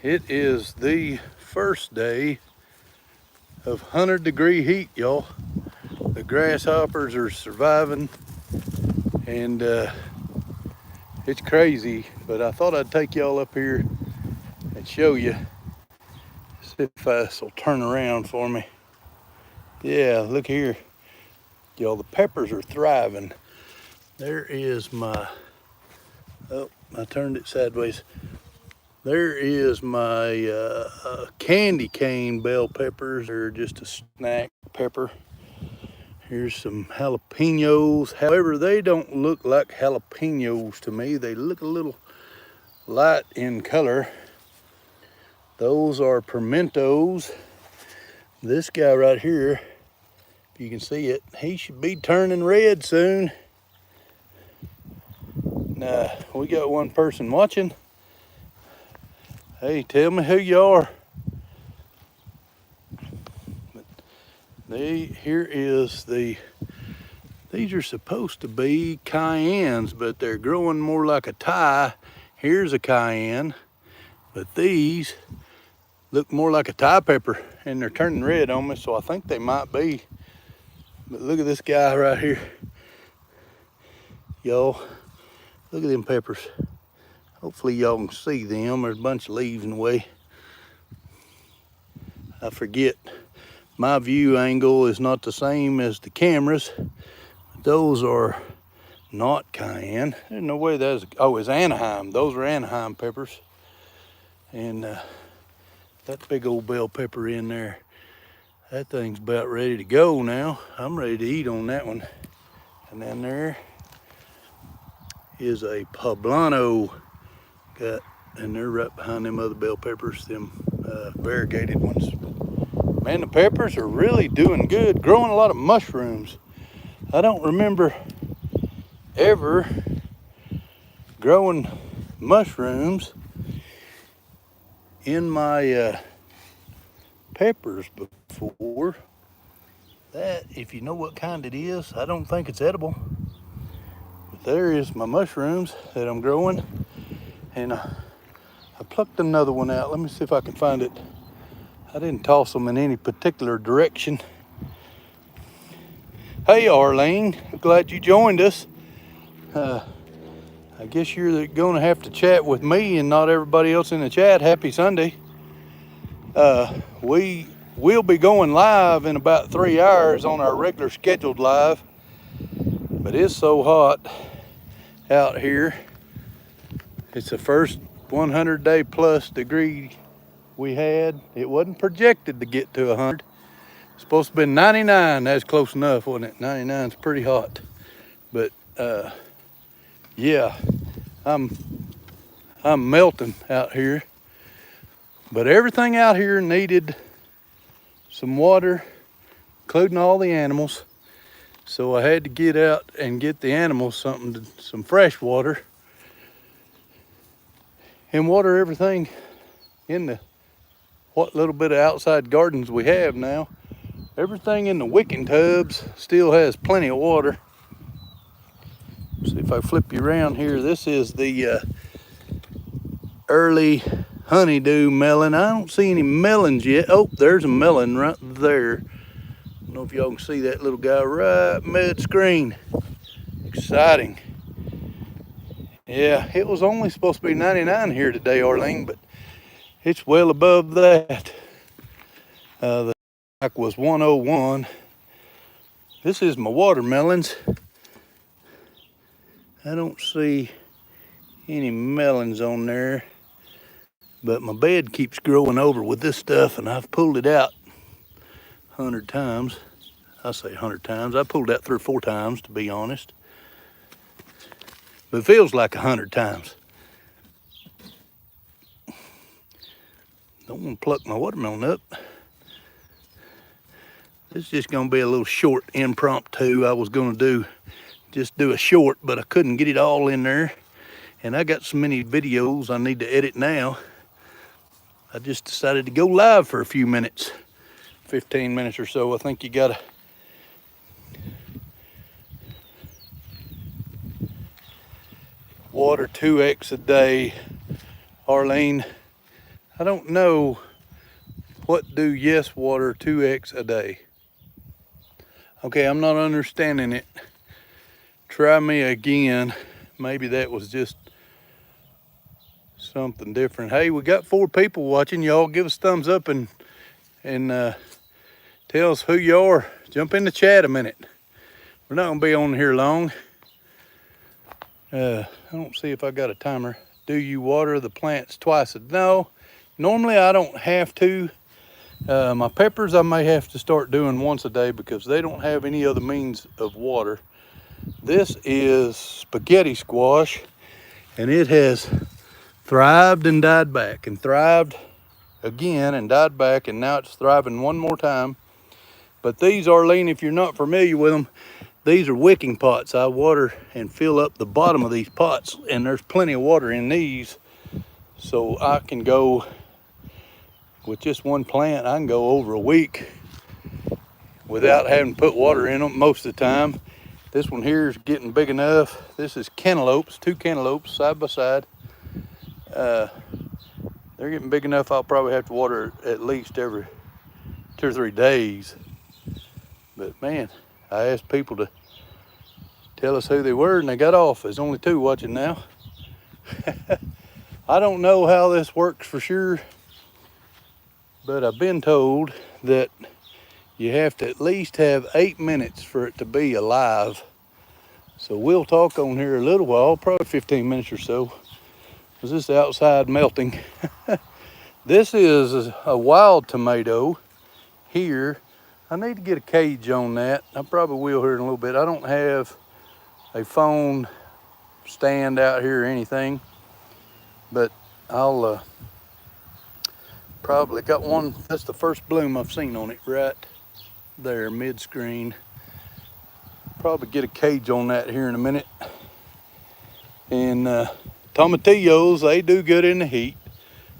It is the first day of 100-degree heat, y'all. The grasshoppers are surviving, and it's crazy, but I thought I'd take y'all up here and show you. See if this will turn around for me. Yeah, look here. Y'all, the peppers are thriving. There is my, oh, I turned it sideways. There is my candy cane bell peppers. They're just a snack pepper. Here's some jalapenos. However, they don't look like jalapenos to me. They look a little light in color. Those are pimentos. This guy right here, if you can see it, he should be turning red soon. Now, we got one person watching. Hey, tell me who you are. Here is these are supposed to be cayennes, but they're growing more like a Thai. Here's a cayenne, but these look more like a Thai pepper, and they're turning red on me, so I think they might be. But look at this guy right here. Y'all, look at them peppers. Hopefully y'all can see them. There's a bunch of leaves in the way. I forget, my view angle is not the same as the cameras. Those are not cayenne. There's no way that's, oh, it's Anaheim. Those are Anaheim peppers. And that big old bell pepper in there, that thing's about ready to go now. I'm ready to eat on that one. And then there is a poblano and they're right behind them other bell peppers, them variegated ones. Man, the peppers are really doing good, growing a lot of mushrooms. I don't remember ever growing mushrooms in my peppers before. That, if you know what kind it is, I don't think it's edible. But there is my mushrooms that I'm growing, and I plucked another one out. Let me see if I can find it. I didn't toss them in any particular direction. Hey Arlene, glad you joined us. I guess you're gonna have to chat with me and not everybody else in the chat. Happy Sunday. We will be going live in about 3 hours on our regular scheduled live, but it's so hot out here. It's the first 100-day plus degree we had. It wasn't projected to get to 100. It's supposed to be 99. That's close enough, wasn't it? 99 is pretty hot. But yeah, I'm melting out here. But everything out here needed some water, including all the animals. So I had to get out and get the animals some fresh water, and water everything in the what little bit of outside gardens we have now. Everything in the wicking tubs still has plenty of water. See if I flip you around here. This is the early honeydew melon. I don't see any melons yet. Oh, there's a melon right there. I don't know if y'all can see that little guy right mid-screen. Exciting. Yeah, it was only supposed to be 99 here today, Arlene, but it's well above that. The track was 101. This is my watermelons. I don't see any melons on there, but my bed keeps growing over with this stuff, and I've pulled it out 100 times. I say 100 times. I pulled it out 3 or 4 times, to be honest. But it feels like 100 times. Don't want to pluck my watermelon up. This is just going to be a little short impromptu. I was going to just do a short, but I couldn't get it all in there. And I got so many videos I need to edit now. I just decided to go live for a few minutes, 15 minutes or so. I think you gotta water 2x a day. Arlene, I don't know what do yes water 2x a day. Okay, I'm not understanding it. Try me again. Maybe that was just something different. Hey, we got 4 people watching. Y'all give us thumbs up and tell us who you are. Jump in the chat a minute. We're not gonna be on here long. I don't see if I got a timer. Do you water the plants twice a day? No, normally I don't have to. My peppers I may have to start doing once a day because they don't have any other means of water. This is spaghetti squash, and it has thrived and died back, and thrived again and died back, and now it's thriving one more time. But these, Arlene, if you're not familiar with them, these are wicking pots. I water and fill up the bottom of these pots, and there's plenty of water in these, so I can go with just one plant. I can go over a week without having to put water in them most of the time. This one here is getting big enough. This is cantaloupes, 2 cantaloupes side by side. They're getting big enough I'll probably have to water at least every 2 or 3 days. But man, I asked people to tell us who they were and they got off. There's only 2 watching now. I don't know how this works for sure, but I've been told that you have to at least have 8 minutes for it to be alive. So we'll talk on here a little while, probably 15 minutes or so. Because this is outside melting. This is a wild tomato here. I need to get a cage on that. I probably will here in a little bit. I don't have a phone stand out here or anything, but I'll probably got one. That's the first bloom I've seen on it right there, mid-screen. Probably get a cage on that here in a minute. And tomatillos, they do good in the heat.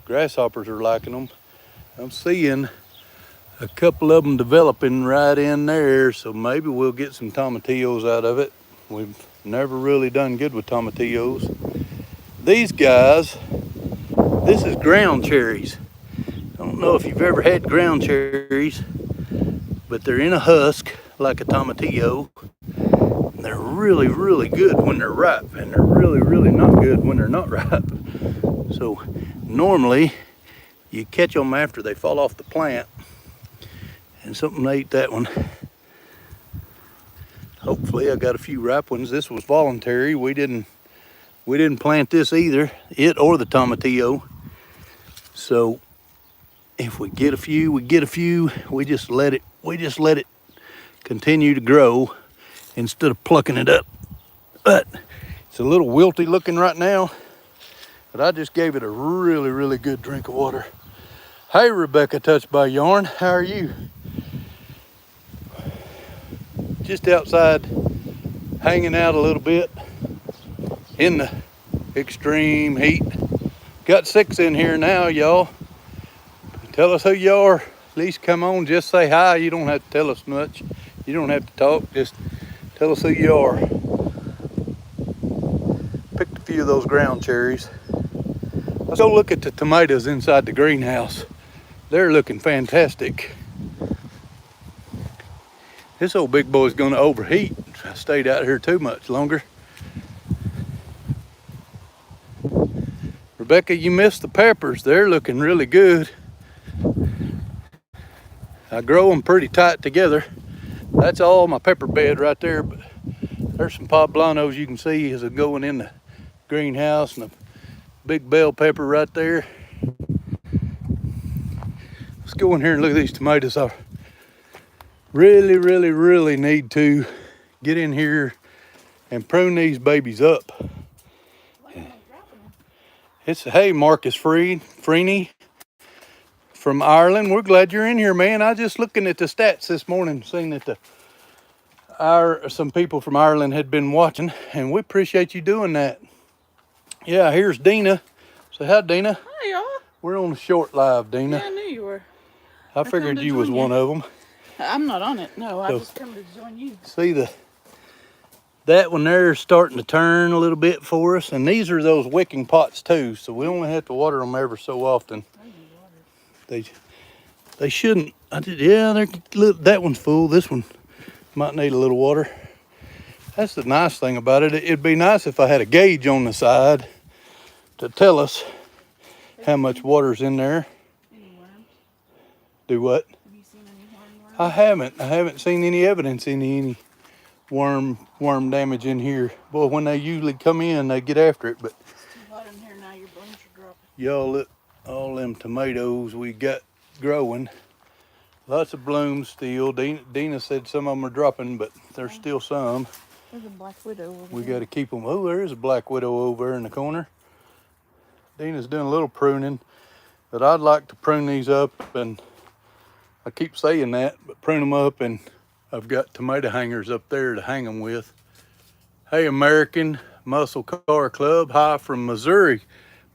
Grasshoppers are liking them. I'm seeing a couple of them developing right in there, so maybe we'll get some tomatillos out of it. We've never really done good with tomatillos. These guys, this is ground cherries. I don't know if you've ever had ground cherries, but they're in a husk like a tomatillo. And they're really, really good when they're ripe, and they're really, really not good when they're not ripe. So normally you catch them after they fall off the plant, and something ate that one. Hopefully I got a few ripe ones. This was voluntary. We didn't plant this either, it or the tomatillo. So if we get a few, we get a few. We just let it continue to grow instead of plucking it up. But it's a little wilty looking right now, but I just gave it a really, really good drink of water. Hey, Rebecca, Touched by Yarn, how are you? Just outside, hanging out a little bit in the extreme heat. Got 6 in here now, y'all. Tell us who you are. At least come on, just say hi. You don't have to tell us much. You don't have to talk, just tell us who you are. Picked a few of those ground cherries. Let's go look at the tomatoes inside the greenhouse. They're looking fantastic. This old big boy's gonna overheat. I stayed out here too much longer. Rebecca, you missed the peppers. They're looking really good. I grow them pretty tight together. That's all my pepper bed right there, but there's some poblanos you can see as I'm going in the greenhouse, and a big bell pepper right there. Let's go in here and look at these tomatoes. I really, really, really need to get in here and prune these babies up. It's, hey, Marcus Freeney from Ireland. We're glad you're in here, man. I was just looking at the stats this morning, seeing that some people from Ireland had been watching, and we appreciate you doing that. Yeah, here's Dina. Say hi, Dina. Hi, y'all. We're on a short live, Dina. Yeah, I knew you were. I figured you was one of them. I'm not on it. No, I just come to join you. See that one there is starting to turn a little bit for us, and these are those wicking pots too, so we only have to water them ever so often. They shouldn't. Yeah, that one's full. This one might need a little water. That's the nice thing about it. It'd be nice if I had a gauge on the side to tell us how much water's in there. Any worms? Do what? Have you seen any worms? I haven't seen any evidence in any worm damage in here. Boy, when they usually come in, they get after it. But It's too hot in here now. Your blooms are dropping. y'all look, all them tomatoes we got growing. Lots of blooms still. Dina said some of them are dropping, but there's still some. There's a black widow over We there. got to keep them. Oh, there is a black widow over there in the corner. Dina's doing a little pruning, but I'd like to prune these up, and I keep saying that, but prune them up, and I've got tomato hangers up there to hang them with. Hey, American Muscle Car Club, hi from Missouri.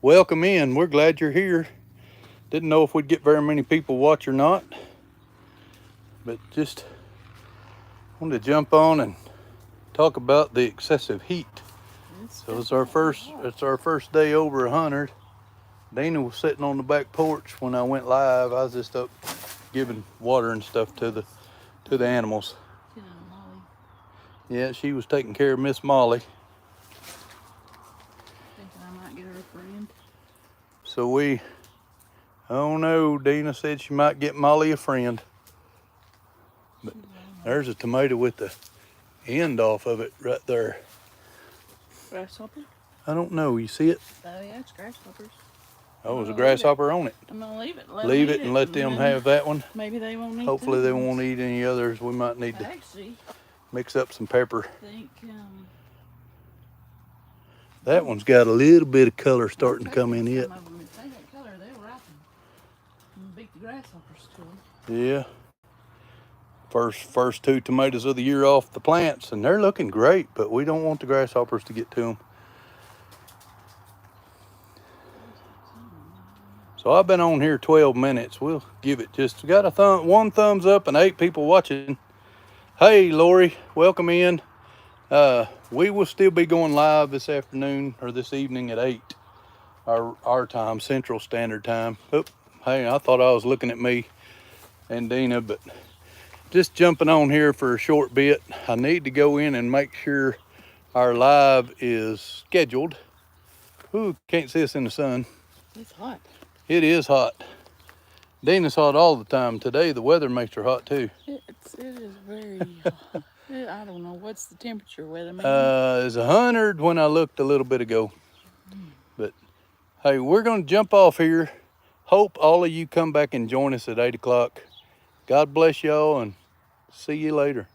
Welcome in. We're glad you're here. Didn't know if we'd get very many people watch or not, but just wanted to jump on and talk about the excessive heat. So it's our first day over 100. Dina was sitting on the back porch when I went live. I was just up giving water and stuff to the animals. Molly. Yeah, she was taking care of Miss Molly. Thinking I might get her a friend. So oh no, Dina said she might get Molly a friend. But there's a tomato with the end off of it right there. Grasshopper? I don't know, you see it? Oh yeah, it's grasshoppers. Oh, there's a grasshopper on it. I'm gonna leave it. Leave it and let them have that one. Maybe they won't eat. Hopefully they won't eat any others. We might need to Actually, mix up some pepper. I think That one's got a little bit of color starting to come in it. some of them, if they got color, they'll ripen and beat the grasshoppers to them. Yeah. First 2 tomatoes of the year off the plants, and they're looking great, but we don't want the grasshoppers to get to them. So I've been on here 12 minutes. We'll give it just, got one thumbs up and 8 people watching. Hey, Lori, welcome in. We will still be going live this afternoon or this evening at 8, our time, Central Standard Time. Oh, hey, I thought I was looking at me and Dina, but just jumping on here for a short bit. I need to go in and make sure our live is scheduled. Ooh, can't see us in the sun. It's hot. It is hot. Dina's hot all the time. Today the weather makes her hot too. It is very hot. I don't know. What's the temperature, weatherman? It's 100 when I looked a little bit ago. But hey, we're gonna jump off here. Hope all of you come back and join us at 8 o'clock. God bless y'all and see you later.